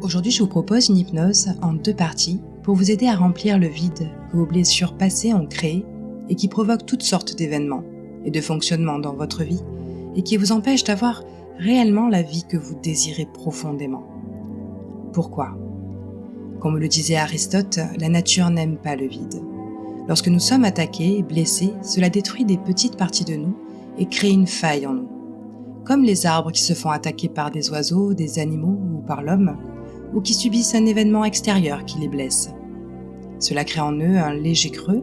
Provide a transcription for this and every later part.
Aujourd'hui, je vous propose une hypnose en 2 parties pour vous aider à remplir le vide que vos blessures passées ont créé et qui provoquent toutes sortes d'événements et de fonctionnements dans votre vie et qui vous empêchent d'avoir réellement la vie que vous désirez profondément. Pourquoi ? Comme le disait Aristote, la nature n'aime pas le vide. Lorsque nous sommes attaqués et blessés, cela détruit des petites parties de nous et crée une faille en nous. Comme les arbres qui se font attaquer par des oiseaux, des animaux ou par l'homme, ou qui subissent un événement extérieur qui les blesse. Cela crée en eux un léger creux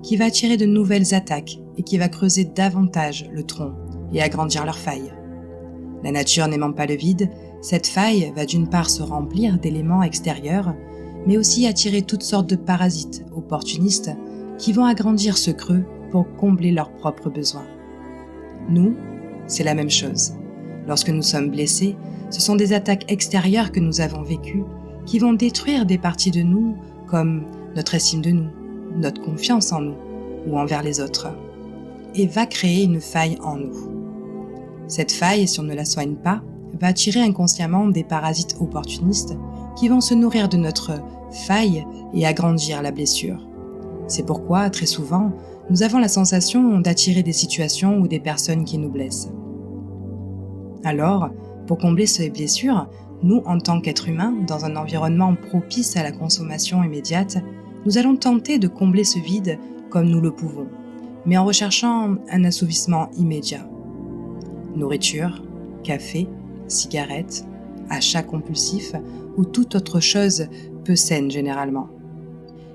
qui va attirer de nouvelles attaques et qui va creuser davantage le tronc et agrandir leur faille. La nature n'aimant pas le vide, cette faille va d'une part se remplir d'éléments extérieurs, mais aussi attirer toutes sortes de parasites opportunistes qui vont agrandir ce creux pour combler leurs propres besoins. Nous, c'est la même chose. Lorsque nous sommes blessés, ce sont des attaques extérieures que nous avons vécues qui vont détruire des parties de nous comme notre estime de nous, notre confiance en nous ou envers les autres, et va créer une faille en nous. Cette faille, si on ne la soigne pas, va attirer inconsciemment des parasites opportunistes qui vont se nourrir de notre faille et agrandir la blessure. C'est pourquoi, très souvent, nous avons la sensation d'attirer des situations ou des personnes qui nous blessent. Alors, pour combler ces blessures, nous, en tant qu'êtres humains, dans un environnement propice à la consommation immédiate, nous allons tenter de combler ce vide comme nous le pouvons, mais en recherchant un assouvissement immédiat. Nourriture, café, cigarettes, achats compulsifs ou toute autre chose peu saine généralement.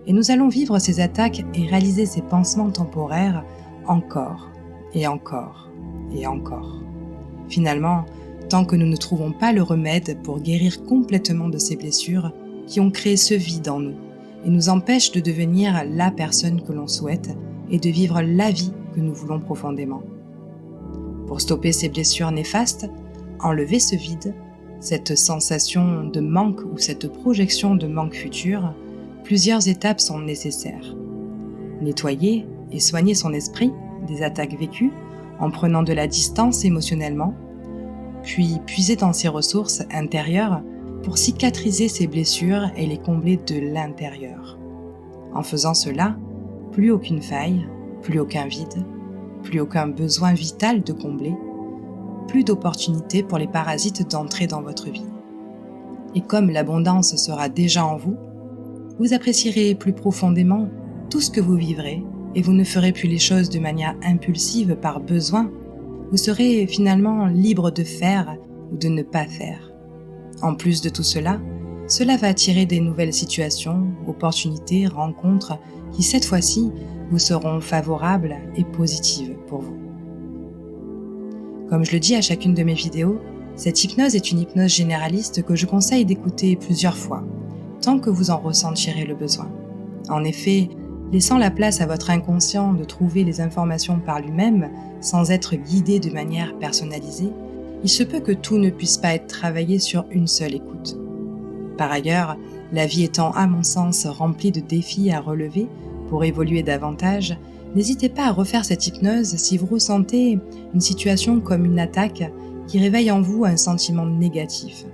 Et nous allons vivre ces attaques et réaliser ces pansements temporaires encore et encore et encore. Finalement, tant que nous ne trouvons pas le remède pour guérir complètement de ces blessures qui ont créé ce vide en nous et nous empêchent de devenir la personne que l'on souhaite et de vivre la vie que nous voulons profondément. Pour stopper ces blessures néfastes, enlever ce vide, cette sensation de manque ou cette projection de manque futur, plusieurs étapes sont nécessaires. Nettoyer et soigner son esprit des attaques vécues en prenant de la distance émotionnellement, puis puiser dans ses ressources intérieures pour cicatriser ses blessures et les combler de l'intérieur. En faisant cela, plus aucune faille, plus aucun vide, plus aucun besoin vital de combler, plus d'opportunités pour les parasites d'entrer dans votre vie. Et comme l'abondance sera déjà en vous, vous apprécierez plus profondément tout ce que vous vivrez et vous ne ferez plus les choses de manière impulsive par besoin. Vous serez finalement libre de faire ou de ne pas faire. En plus de tout cela, cela va attirer des nouvelles situations, opportunités, rencontres qui cette fois-ci vous seront favorables et positives pour vous. Comme je le dis à chacune de mes vidéos, cette hypnose est une hypnose généraliste que je conseille d'écouter plusieurs fois, tant que vous en ressentirez le besoin. En effet, laissant la place à votre inconscient de trouver les informations par lui-même sans être guidé de manière personnalisée, il se peut que tout ne puisse pas être travaillé sur une seule écoute. Par ailleurs, la vie étant à mon sens remplie de défis à relever pour évoluer davantage, n'hésitez pas à refaire cette hypnose si vous ressentez une situation comme une attaque qui réveille en vous un sentiment négatif,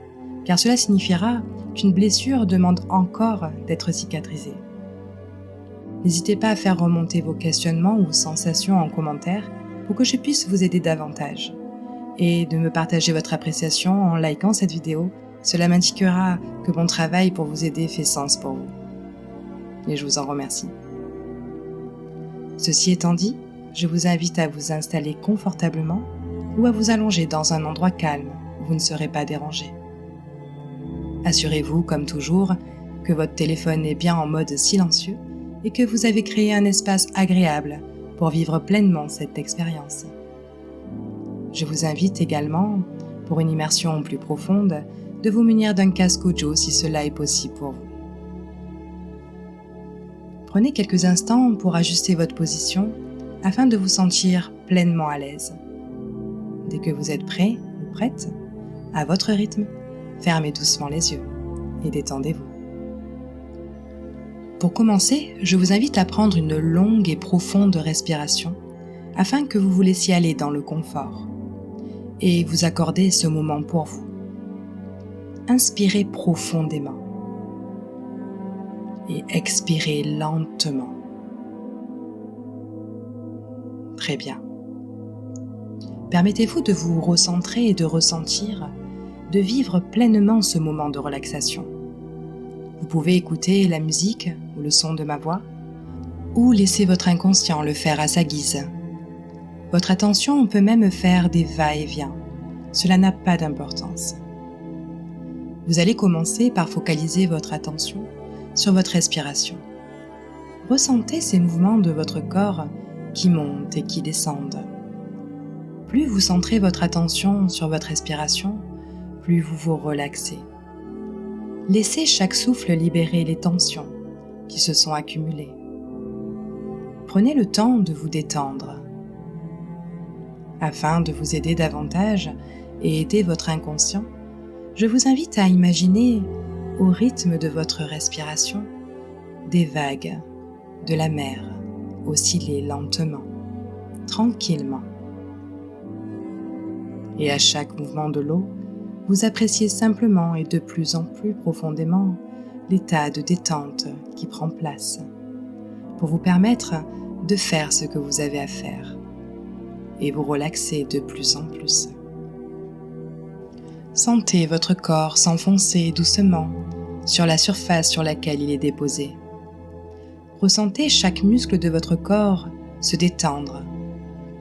car cela signifiera qu'une blessure demande encore d'être cicatrisée. N'hésitez pas à faire remonter vos questionnements ou sensations en commentaire pour que je puisse vous aider davantage. Et de me partager votre appréciation en likant cette vidéo, cela m'indiquera que mon travail pour vous aider fait sens pour vous. Et je vous en remercie. Ceci étant dit, je vous invite à vous installer confortablement ou à vous allonger dans un endroit calme où vous ne serez pas dérangé. Assurez-vous, comme toujours, que votre téléphone est bien en mode silencieux et que vous avez créé un espace agréable pour vivre pleinement cette expérience. Je vous invite également, pour une immersion plus profonde, de vous munir d'un casque audio si cela est possible pour vous. Prenez quelques instants pour ajuster votre position afin de vous sentir pleinement à l'aise. Dès que vous êtes prêt ou prête, à votre rythme, fermez doucement les yeux et détendez-vous. Pour commencer, je vous invite à prendre une longue et profonde respiration afin que vous vous laissiez aller dans le confort et vous accorder ce moment pour vous. inspirez profondément et expirez lentement. Très bien. Permettez-vous de vous recentrer et de ressentir, de vivre pleinement ce moment de relaxation. Vous pouvez écouter la musique ou le son de ma voix, ou laisser votre inconscient le faire à sa guise. Votre attention peut même faire des va-et-vient. Cela n'a pas d'importance. Vous allez commencer par focaliser votre attention sur votre respiration. Ressentez ces mouvements de votre corps qui montent et qui descendent. Plus vous centrez votre attention sur votre respiration, plus vous vous relaxez. Laissez chaque souffle libérer les tensions qui se sont accumulées. Prenez le temps de vous détendre. Afin de vous aider davantage et aider votre inconscient, je vous invite à imaginer, au rythme de votre respiration, des vagues de la mer osciller lentement, tranquillement. Et à chaque mouvement de l'eau, vous appréciez simplement et de plus en plus profondément l'état de détente qui prend place pour vous permettre de faire ce que vous avez à faire et vous relaxer de plus en plus. Sentez votre corps s'enfoncer doucement sur la surface sur laquelle il est déposé. Ressentez chaque muscle de votre corps se détendre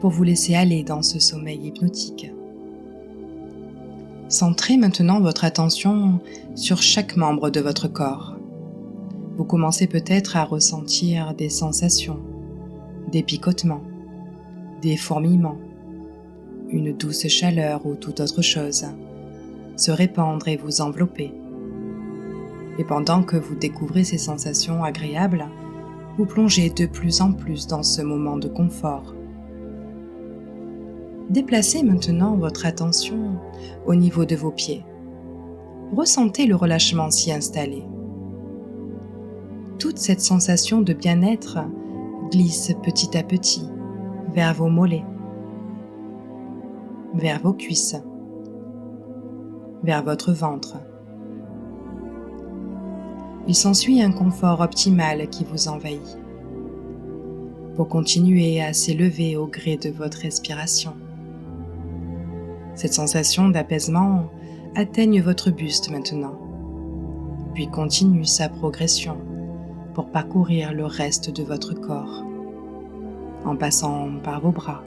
pour vous laisser aller dans ce sommeil hypnotique. Centrez maintenant votre attention sur chaque membre de votre corps. Vous commencez peut-être à ressentir des sensations, des picotements, des fourmillements, une douce chaleur ou toute autre chose se répandre et vous envelopper. Et pendant que vous découvrez ces sensations agréables, vous plongez de plus en plus dans ce moment de confort. Déplacez maintenant votre attention au niveau de vos pieds. Ressentez le relâchement s'y installer. Toute cette sensation de bien-être glisse petit à petit vers vos mollets, vers vos cuisses, vers votre ventre. Il s'ensuit un confort optimal qui vous envahit, pour continuer à s'élever au gré de votre respiration. Cette sensation d'apaisement atteigne votre buste maintenant, puis continue sa progression pour parcourir le reste de votre corps, en passant par vos bras,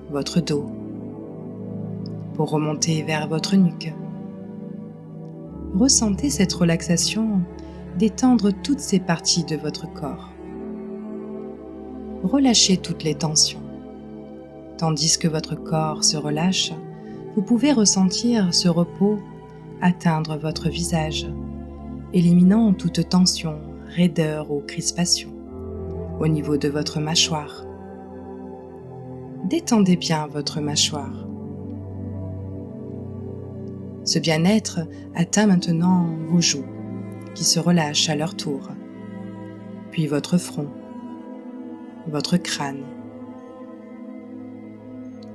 votre dos, pour remonter vers votre nuque. Ressentez cette relaxation détendre toutes ces parties de votre corps. Relâchez toutes les tensions. Tandis que votre corps se relâche, vous pouvez ressentir ce repos atteindre votre visage, éliminant toute tension, raideur ou crispation au niveau de votre mâchoire. Détendez bien votre mâchoire. Ce bien-être atteint maintenant vos joues, qui se relâchent à leur tour, puis votre front, votre crâne.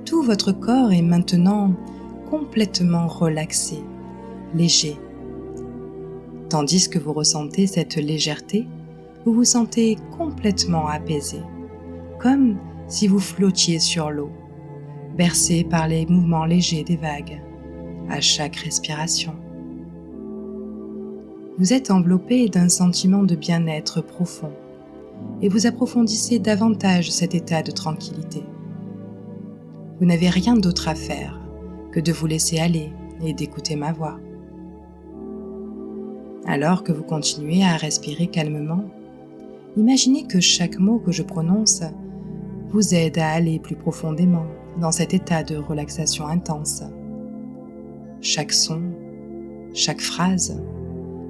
Tout votre corps est maintenant complètement relaxé, léger. Tandis que vous ressentez cette légèreté, vous vous sentez complètement apaisé, comme si vous flottiez sur l'eau, bercé par les mouvements légers des vagues, à chaque respiration. Vous êtes enveloppé d'un sentiment de bien-être profond et vous approfondissez davantage cet état de tranquillité. Vous n'avez rien d'autre à faire que de vous laisser aller et d'écouter ma voix. Alors que vous continuez à respirer calmement, imaginez que chaque mot que je prononce vous aide à aller plus profondément dans cet état de relaxation intense. Chaque son, chaque phrase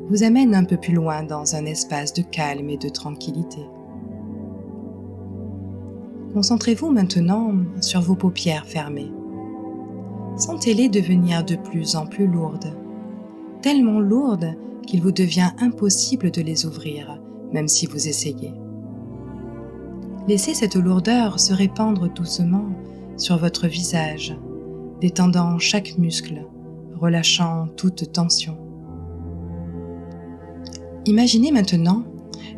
vous amène un peu plus loin dans un espace de calme et de tranquillité. Concentrez-vous maintenant sur vos paupières fermées. Sentez-les devenir de plus en plus lourdes, tellement lourdes qu'il vous devient impossible de les ouvrir, même si vous essayez. Laissez cette lourdeur se répandre doucement sur votre visage, détendant chaque muscle, relâchant toute tension. Imaginez maintenant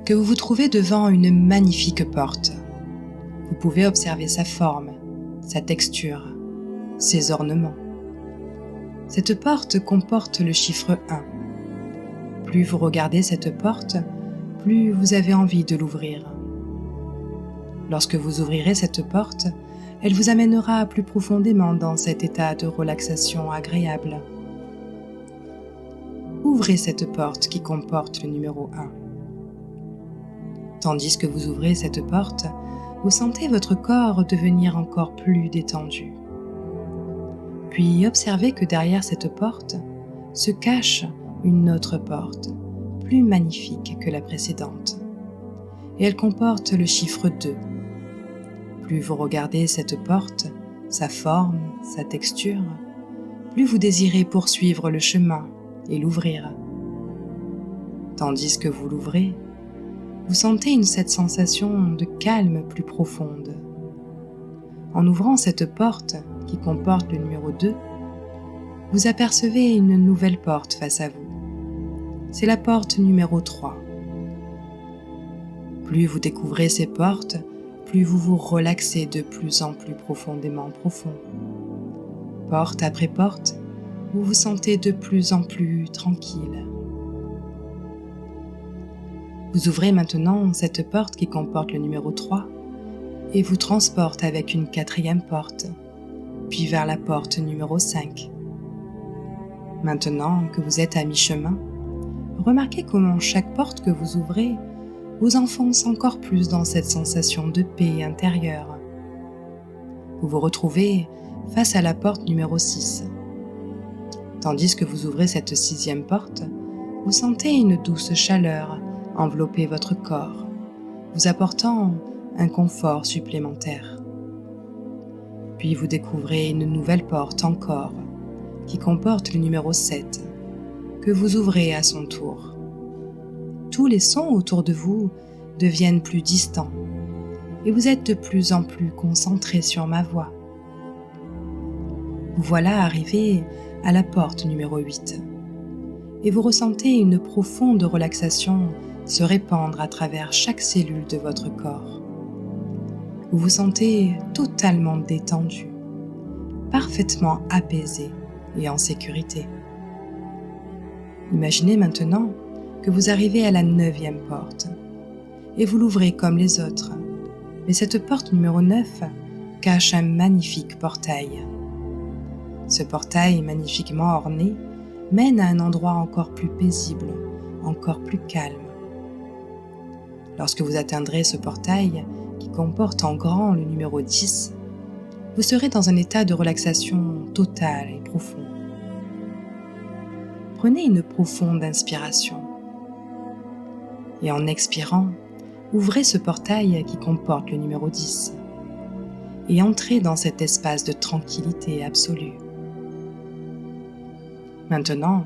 que vous vous trouvez devant une magnifique porte. Vous pouvez observer sa forme, sa texture, ses ornements. Cette porte comporte le chiffre 1. Plus vous regardez cette porte, plus vous avez envie de l'ouvrir. Lorsque vous ouvrirez cette porte, elle vous amènera plus profondément dans cet état de relaxation agréable. Ouvrez cette porte qui comporte le numéro 1. Tandis que vous ouvrez cette porte, vous sentez votre corps devenir encore plus détendu. Puis observez que derrière cette porte se cache une autre porte, plus magnifique que la précédente. Et elle comporte le chiffre 2. Plus vous regardez cette porte, sa forme, sa texture, plus vous désirez poursuivre le chemin et l'ouvrir. Tandis que vous l'ouvrez, vous sentez cette sensation de calme plus profonde. En ouvrant cette porte qui comporte le numéro 2, vous apercevez une nouvelle porte face à vous. C'est la porte numéro 3. Plus vous découvrez ces portes, plus vous vous relaxez de plus en plus profondément profond. Porte après porte, vous vous sentez de plus en plus tranquille. Vous ouvrez maintenant cette porte qui comporte le numéro 3 et vous transporte avec une 4e porte, puis vers la porte numéro 5. Maintenant que vous êtes à mi-chemin, remarquez comment chaque porte que vous ouvrez vous enfonce encore plus dans cette sensation de paix intérieure. Vous vous retrouvez face à la porte numéro 6. Tandis que vous ouvrez cette 6e porte, vous sentez une douce chaleur envelopper votre corps, vous apportant un confort supplémentaire. Puis vous découvrez une nouvelle porte encore, qui comporte le numéro 7, que vous ouvrez à son tour. Tous les sons autour de vous deviennent plus distants, et vous êtes de plus en plus concentré sur ma voix. Vous voilà arrivé à la porte numéro 8, et vous ressentez une profonde relaxation se répandre à travers chaque cellule de votre corps. Vous vous sentez totalement détendu, parfaitement apaisé et en sécurité. Imaginez maintenant que vous arrivez à la 9e porte et vous l'ouvrez comme les autres, mais cette porte numéro 9 cache un magnifique portail. Ce portail magnifiquement orné mène à un endroit encore plus paisible, encore plus calme. Lorsque vous atteindrez ce portail, qui comporte en grand le numéro 10, vous serez dans un état de relaxation totale et profond. Prenez une profonde inspiration et en expirant, ouvrez ce portail qui comporte le numéro 10 et entrez dans cet espace de tranquillité absolue. Maintenant,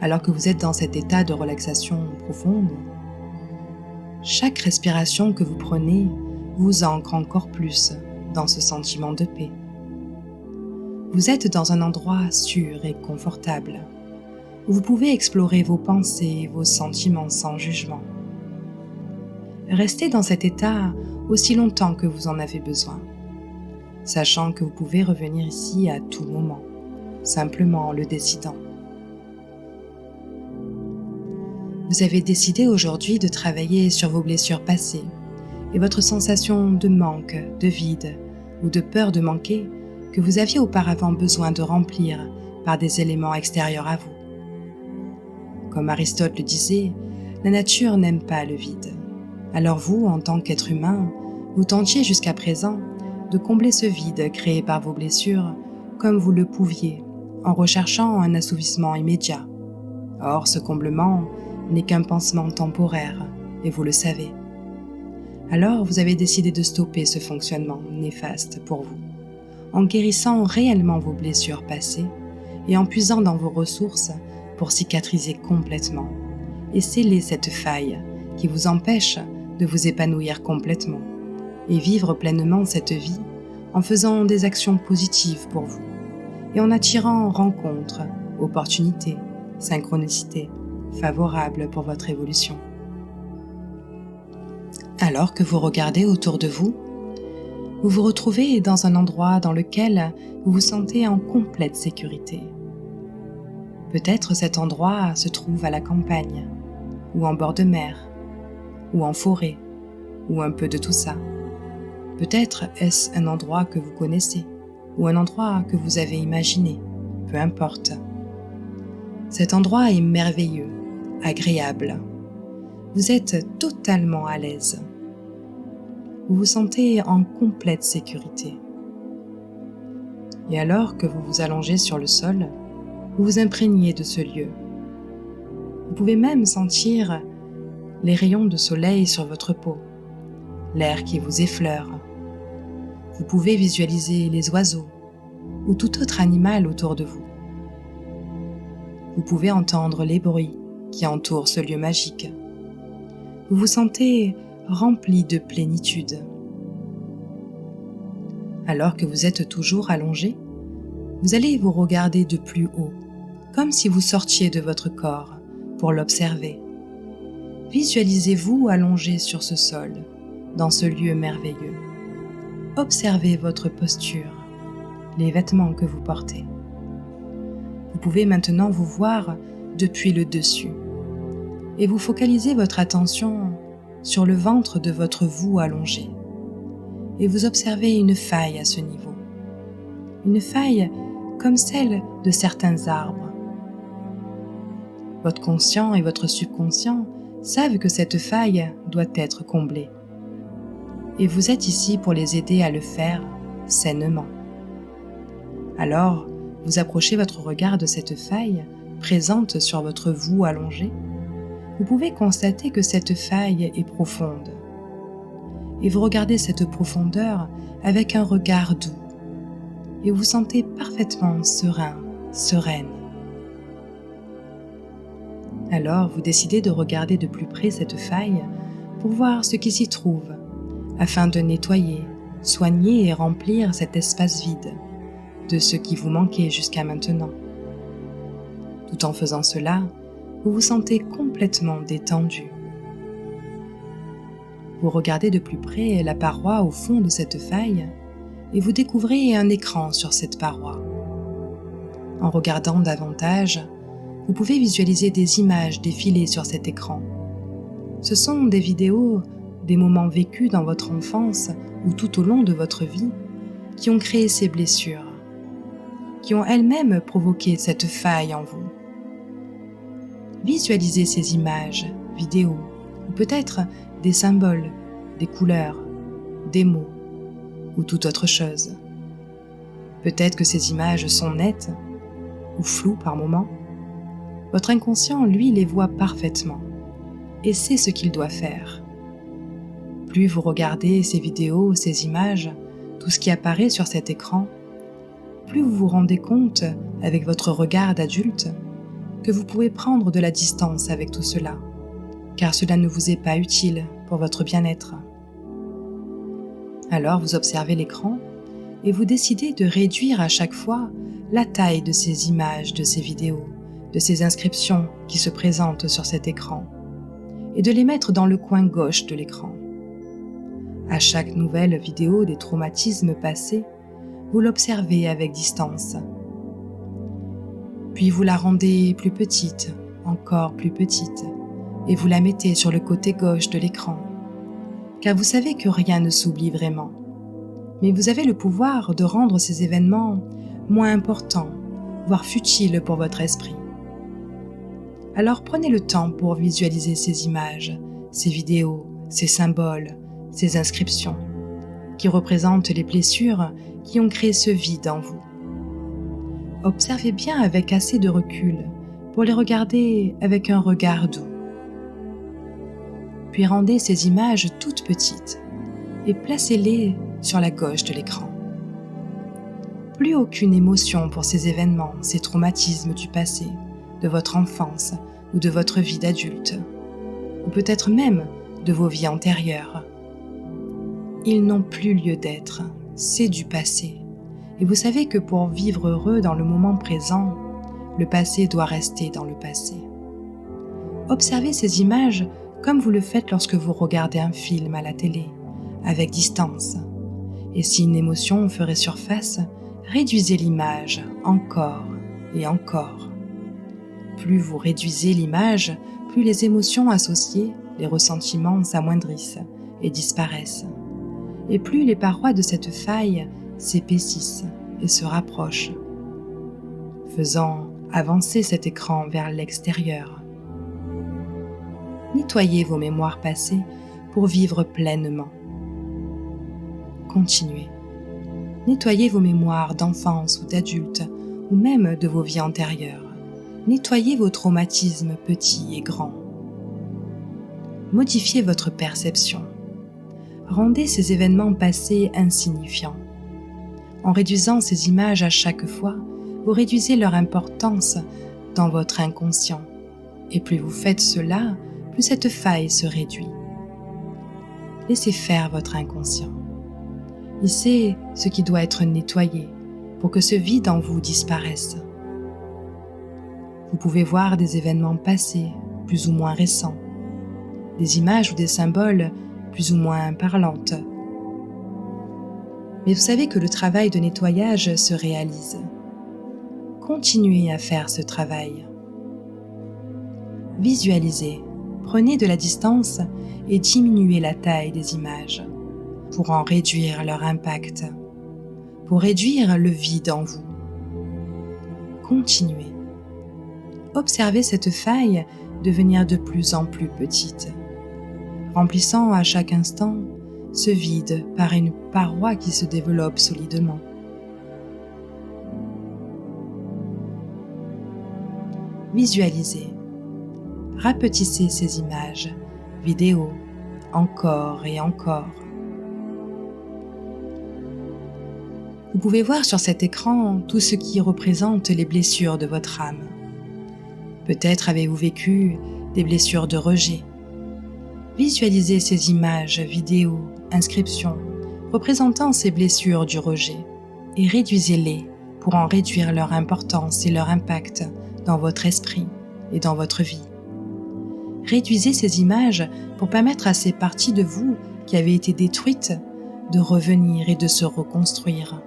alors que vous êtes dans cet état de relaxation profonde, chaque respiration que vous prenez vous ancre encore plus dans ce sentiment de paix. Vous êtes dans un endroit sûr et confortable, où vous pouvez explorer vos pensées et vos sentiments sans jugement. Restez dans cet état aussi longtemps que vous en avez besoin, sachant que vous pouvez revenir ici à tout moment, simplement en le décidant. Vous avez décidé aujourd'hui de travailler sur vos blessures passées et votre sensation de manque, de vide ou de peur de manquer que vous aviez auparavant besoin de remplir par des éléments extérieurs à vous. Comme Aristote le disait, la nature n'aime pas le vide. Alors vous, en tant qu'être humain, vous tentiez jusqu'à présent de combler ce vide créé par vos blessures comme vous le pouviez, en recherchant un assouvissement immédiat. Or, ce comblement n'est qu'un pansement temporaire, et vous le savez. Alors, vous avez décidé de stopper ce fonctionnement néfaste pour vous, en guérissant réellement vos blessures passées et en puisant dans vos ressources pour cicatriser complètement et sceller cette faille qui vous empêche de vous épanouir complètement et vivre pleinement cette vie en faisant des actions positives pour vous et en attirant rencontres, opportunités, synchronicités, favorables pour votre évolution. Alors que vous regardez autour de vous, vous vous retrouvez dans un endroit dans lequel vous vous sentez en complète sécurité. Peut-être cet endroit se trouve à la campagne, ou en bord de mer, ou en forêt, ou un peu de tout ça. Peut-être est-ce un endroit que vous connaissez, ou un endroit que vous avez imaginé, peu importe. Cet endroit est merveilleux, agréable. Vous êtes totalement à l'aise. Vous vous sentez en complète sécurité. Et alors que vous vous allongez sur le sol, vous vous imprégnez de ce lieu. Vous pouvez même sentir les rayons de soleil sur votre peau, l'air qui vous effleure. Vous pouvez visualiser les oiseaux ou tout autre animal autour de vous. Vous pouvez entendre les bruits qui entourent ce lieu magique. Vous vous sentez rempli de plénitude. Alors que vous êtes toujours allongé, vous allez vous regarder de plus haut, comme si vous sortiez de votre corps pour l'observer. Visualisez-vous allongé sur ce sol, dans ce lieu merveilleux. Observez votre posture, les vêtements que vous portez. Vous pouvez maintenant vous voir depuis le dessus et vous focalisez votre attention sur le ventre de votre vous allongé et vous observez une faille à ce niveau. Une faille comme celle de certains arbres. Votre conscient et votre subconscient savent que cette faille doit être comblée. Et vous êtes ici pour les aider à le faire sainement. Alors, vous approchez votre regard de cette faille présente sur votre vous allongé. Vous pouvez constater que cette faille est profonde. Et vous regardez cette profondeur avec un regard doux. Et vous vous sentez parfaitement serein, sereine. Alors, vous décidez de regarder de plus près cette faille pour voir ce qui s'y trouve, afin de nettoyer, soigner et remplir cet espace vide de ce qui vous manquait jusqu'à maintenant. Tout en faisant cela, vous vous sentez complètement détendu. Vous regardez de plus près la paroi au fond de cette faille et vous découvrez un écran sur cette paroi. En regardant davantage, vous pouvez visualiser des images défiler sur cet écran. Ce sont des vidéos, des moments vécus dans votre enfance ou tout au long de votre vie qui ont créé ces blessures, qui ont elles-mêmes provoqué cette faille en vous. Visualisez ces images, vidéos, ou peut-être des symboles, des couleurs, des mots, ou toute autre chose. Peut-être que ces images sont nettes, ou floues par moments. Votre inconscient, lui, les voit parfaitement, et sait ce qu'il doit faire. Plus vous regardez ces vidéos, ces images, tout ce qui apparaît sur cet écran, plus vous vous rendez compte, avec votre regard d'adulte, que vous pouvez prendre de la distance avec tout cela, car cela ne vous est pas utile pour votre bien-être. Alors vous observez l'écran et vous décidez de réduire à chaque fois la taille de ces images, de ces vidéos, de ces inscriptions qui se présentent sur cet écran, et de les mettre dans le coin gauche de l'écran. À chaque nouvelle vidéo des traumatismes passés, vous l'observez avec distance. Puis vous la rendez plus petite, encore plus petite, et vous la mettez sur le côté gauche de l'écran. Car vous savez que rien ne s'oublie vraiment. Mais vous avez le pouvoir de rendre ces événements moins importants, voire futiles pour votre esprit. Alors prenez le temps pour visualiser ces images, ces vidéos, ces symboles, ces inscriptions, qui représentent les blessures qui ont créé ce vide en vous. Observez bien avec assez de recul pour les regarder avec un regard doux. Puis rendez ces images toutes petites et placez-les sur la gauche de l'écran. Plus aucune émotion pour ces événements, ces traumatismes du passé, de votre enfance ou de votre vie d'adulte, ou peut-être même de vos vies antérieures. Ils n'ont plus lieu d'être, c'est du passé. Et vous savez que pour vivre heureux dans le moment présent, Le passé doit rester dans le passé. Observez ces images comme vous le faites lorsque vous regardez un film à la télé, avec distance. Et si une émotion ferait surface, réduisez l'image encore et encore. Plus vous réduisez l'image, plus les émotions associées, les ressentiments s'amoindrissent et disparaissent. Et plus les parois de cette faille s'épaississent et se rapprochent, faisant avancer cet écran vers l'extérieur. Nettoyez vos mémoires passées pour vivre pleinement. Continuez. Nettoyez vos mémoires d'enfance ou d'adulte, ou même de vos vies antérieures. Nettoyez vos traumatismes petits et grands. Modifiez votre perception. Rendez ces événements passés insignifiants. En réduisant ces images à chaque fois, vous réduisez leur importance dans votre inconscient. Et plus vous faites cela, plus cette faille se réduit. Laissez faire votre inconscient. Il sait ce qui doit être nettoyé pour que ce vide en vous disparaisse. Vous pouvez voir des événements passés, plus ou moins récents, des images ou des symboles plus ou moins parlantes. Mais vous savez que le travail de nettoyage se réalise. Continuez à faire ce travail. Visualisez, prenez de la distance et diminuez la taille des images pour en réduire leur impact, pour réduire le vide en vous. Continuez. Observez cette faille devenir de plus en plus petite, remplissant à chaque instant ce vide par une paroi qui se développe solidement. Visualisez, rapetissez ces images, vidéos, encore et encore. Vous pouvez voir sur cet écran tout ce qui représente les blessures de votre âme. Peut-être avez-vous vécu des blessures de rejet. Visualisez ces images, vidéos, inscriptions représentant ces blessures du rejet et réduisez-les pour en réduire leur importance et leur impact dans votre esprit et dans votre vie. Réduisez ces images pour permettre à ces parties de vous qui avaient été détruites de revenir et de se reconstruire,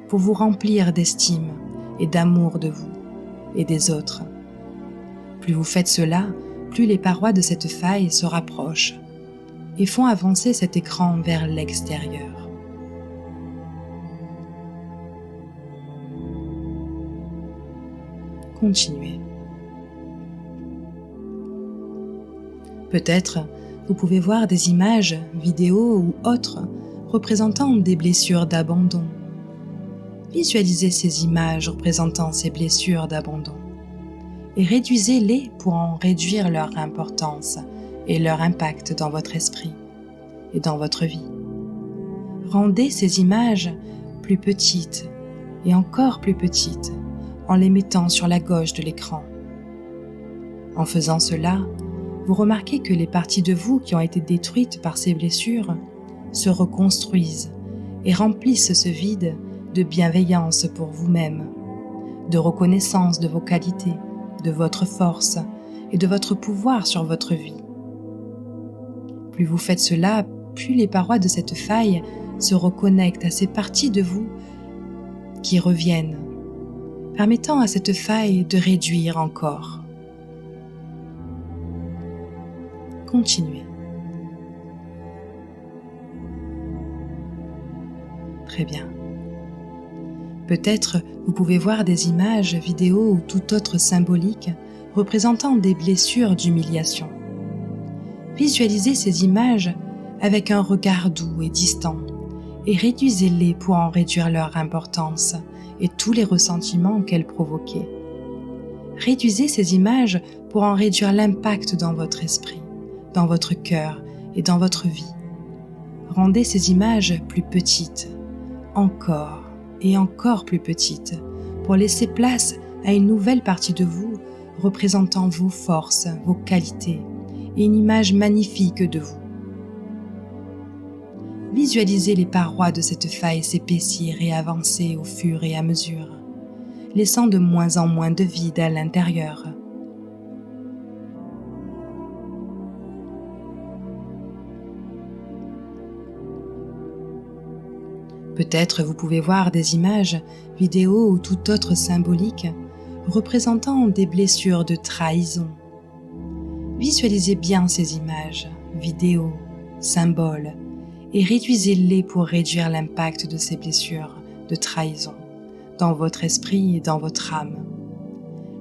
pour vous remplir d'estime et d'amour de vous et des autres. Plus vous faites cela, plus les parois de cette faille se rapprochent et font avancer cet écran vers l'extérieur. Continuez. Peut-être vous pouvez voir des images, vidéos ou autres représentant des blessures d'abandon. Visualisez ces images représentant ces blessures d'abandon et réduisez-les pour en réduire leur importance et leur impact dans votre esprit et dans votre vie. Rendez ces images plus petites et encore plus petites en les mettant sur la gauche de l'écran. En faisant cela, vous remarquez que les parties de vous qui ont été détruites par ces blessures se reconstruisent et remplissent ce vide de bienveillance pour vous-même, de reconnaissance de vos qualités, de votre force et de votre pouvoir sur votre vie. Plus vous faites cela, plus les parois de cette faille se reconnectent à ces parties de vous qui reviennent, permettant à cette faille de réduire encore. Continuez. Très bien. Peut-être vous pouvez voir des images, vidéos ou tout autre symbolique représentant des blessures d'humiliation. Visualisez ces images avec un regard doux et distant et réduisez-les pour en réduire leur importance et tous les ressentiments qu'elles provoquaient. Réduisez ces images pour en réduire l'impact dans votre esprit, dans votre cœur et dans votre vie. Rendez ces images plus petites, encore et encore plus petites, pour laisser place à une nouvelle partie de vous représentant vos forces, vos qualités et une image magnifique de vous. Visualisez les parois de cette faille s'épaissir et avancer au fur et à mesure. laissant de moins en moins de vide à l'intérieur. Peut-être vous pouvez voir des images, vidéos ou toute autre symbolique représentant des blessures de trahison. Visualisez bien ces images, vidéos, symboles et réduisez-les pour réduire l'impact de ces blessures de trahison dans votre esprit et dans votre âme.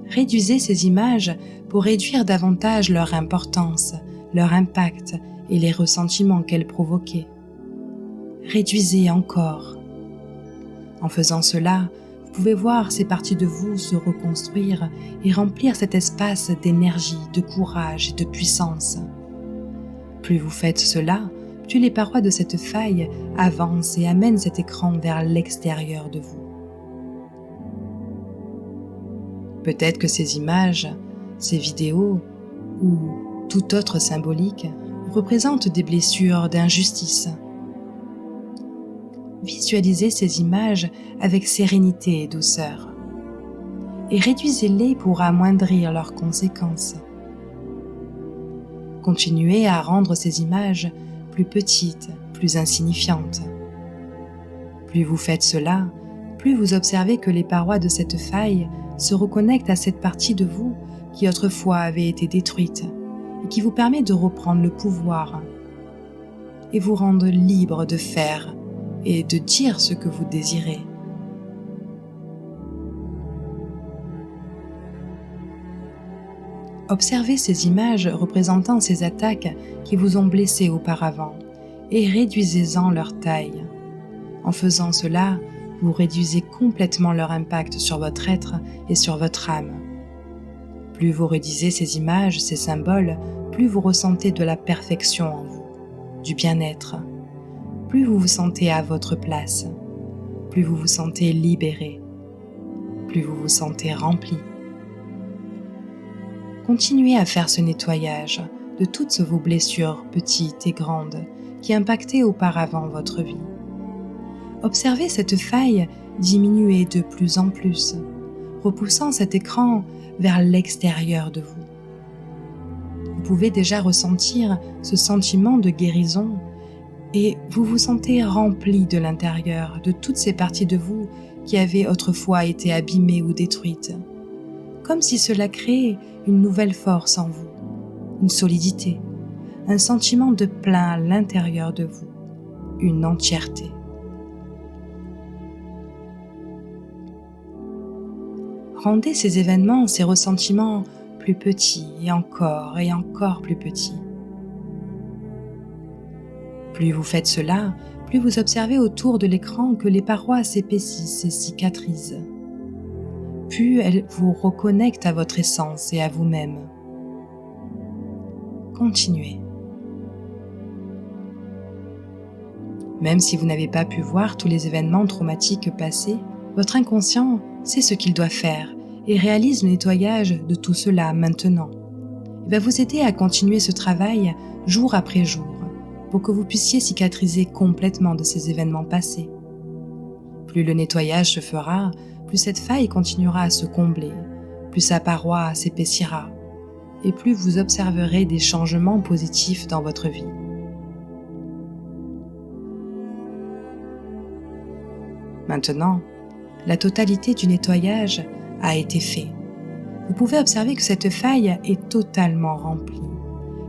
Réduisez ces images pour réduire davantage leur importance, leur impact et les ressentiments qu'elles provoquaient. Réduisez encore. En faisant cela, vous pouvez voir ces parties de vous se reconstruire et remplir cet espace d'énergie, de courage et de puissance. Plus vous faites cela, plus les parois de cette faille avancent et amènent cet écran vers l'extérieur de vous. Peut-être que ces images, ces vidéos ou toute autre symbolique représentent des blessures d'injustice. Visualisez ces images avec sérénité et douceur et réduisez-les pour amoindrir leurs conséquences. Continuez à rendre ces images plus petites, plus insignifiantes. Plus vous faites cela, plus vous observez que les parois de cette faille se reconnectent à cette partie de vous qui autrefois avait été détruite et qui vous permet de reprendre le pouvoir et vous rendre libre de faire et de dire ce que vous désirez. Observez ces images représentant ces attaques qui vous ont blessé auparavant et réduisez-en leur taille. En faisant cela, vous réduisez complètement leur impact sur votre être et sur votre âme. Plus vous réduisez ces images, ces symboles, plus vous ressentez de la perfection en vous, du bien-être. Plus vous vous sentez à votre place, plus vous vous sentez libéré, plus vous vous sentez rempli. Continuez à faire ce nettoyage de toutes vos blessures petites et grandes qui impactaient auparavant votre vie. Observez cette faille diminuer de plus en plus, repoussant cet écran vers l'extérieur de vous. Vous pouvez déjà ressentir ce sentiment de guérison et vous vous sentez rempli de l'intérieur de toutes ces parties de vous qui avaient autrefois été abîmées ou détruites, comme si cela créait une nouvelle force en vous, une solidité, un sentiment de plein à l'intérieur de vous, une entièreté. Rendez ces événements, ces ressentiments plus petits et encore plus petits. Plus vous faites cela, plus vous observez autour de l'écran que les parois s'épaississent et cicatrisent. Plus elles vous reconnectent à votre essence et à vous-même. Continuez. Même si vous n'avez pas pu voir tous les événements traumatiques passés, votre inconscient sait ce qu'il doit faire et réalise le nettoyage de tout cela maintenant. Il va vous aider à continuer ce travail jour après jour pour que vous puissiez cicatriser complètement de ces événements passés. Plus le nettoyage se fera, plus cette faille continuera à se combler, plus sa paroi s'épaissira et plus vous observerez des changements positifs dans votre vie. Maintenant, la totalité du nettoyage a été fait. Vous pouvez observer que cette faille est totalement remplie,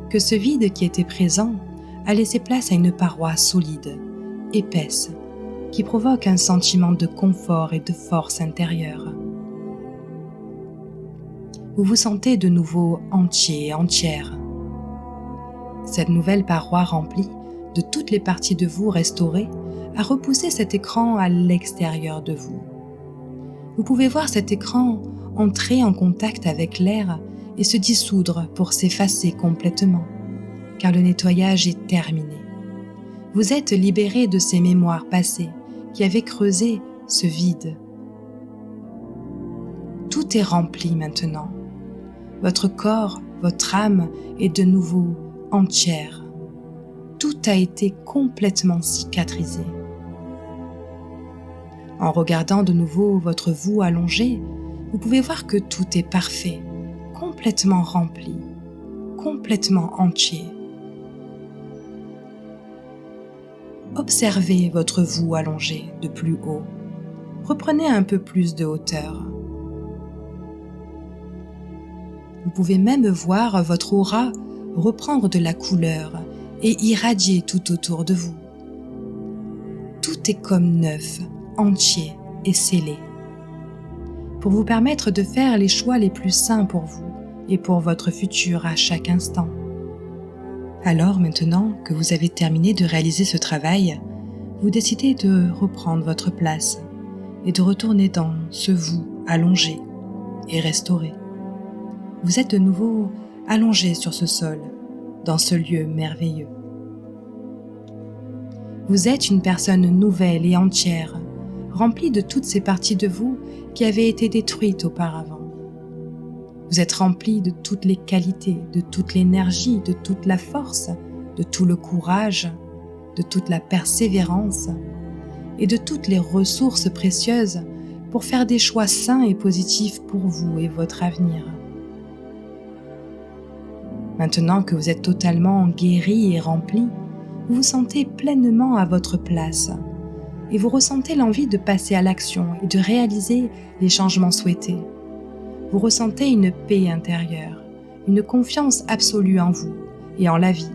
que ce vide qui était présent a laissé place à une paroi solide, épaisse, qui provoque un sentiment de confort et de force intérieure. Vous vous sentez de nouveau entier et entière. Cette nouvelle paroi remplie de toutes les parties de vous restaurées a repoussé cet écran à l'extérieur de vous. Vous pouvez voir cet écran entrer en contact avec l'air et se dissoudre pour s'effacer complètement, car le nettoyage est terminé. Vous êtes libéré de ces mémoires passées qui avaient creusé ce vide. Tout est rempli maintenant. Votre corps, votre âme est de nouveau entière. Tout a été complètement cicatrisé. En regardant de nouveau votre vous allongé, vous pouvez voir que tout est parfait, complètement rempli, complètement entier. Observez votre vous allongé de plus haut. Reprenez un peu plus de hauteur. Vous pouvez même voir votre aura reprendre de la couleur et irradier tout autour de vous. Tout est comme neuf, entier et scellé, pour vous permettre de faire les choix les plus sains pour vous et pour votre futur à chaque instant. Alors maintenant que vous avez terminé de réaliser ce travail, vous décidez de reprendre votre place et de retourner dans ce vous allongé et restauré. Vous êtes de nouveau allongé sur ce sol, dans ce lieu merveilleux. Vous êtes une personne nouvelle et entière, remplie de toutes ces parties de vous qui avaient été détruites auparavant. Vous êtes rempli de toutes les qualités, de toute l'énergie, de toute la force, de tout le courage, de toute la persévérance et de toutes les ressources précieuses pour faire des choix sains et positifs pour vous et votre avenir. Maintenant que vous êtes totalement guéri et rempli, vous vous sentez pleinement à votre place et vous ressentez l'envie de passer à l'action et de réaliser les changements souhaités. Vous ressentez une paix intérieure, une confiance absolue en vous et en la vie.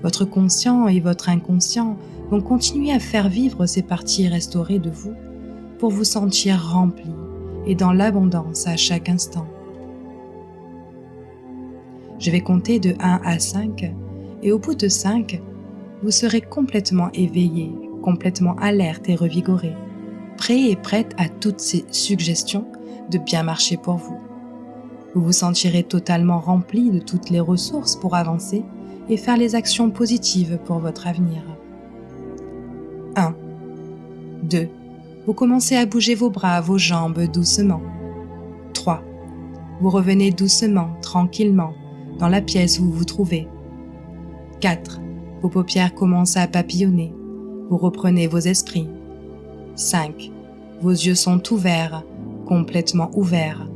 Votre conscient et votre inconscient vont continuer à faire vivre ces parties restaurées de vous pour vous sentir rempli et dans l'abondance à chaque instant. Je vais compter de 1 à 5 et au bout de 5, vous serez complètement éveillé, complètement alerte et revigoré, prêt et prête à toutes ces suggestions de bien marcher pour vous. Vous vous sentirez totalement rempli de toutes les ressources pour avancer et faire les actions positives pour votre avenir. 1. 2. Vous commencez à bouger vos bras, vos jambes doucement. 3. Vous revenez doucement, tranquillement, dans la pièce où vous vous trouvez. 4. Vos paupières commencent à papillonner. Vous reprenez vos esprits. 5. Vos yeux sont ouverts, complètement ouverts,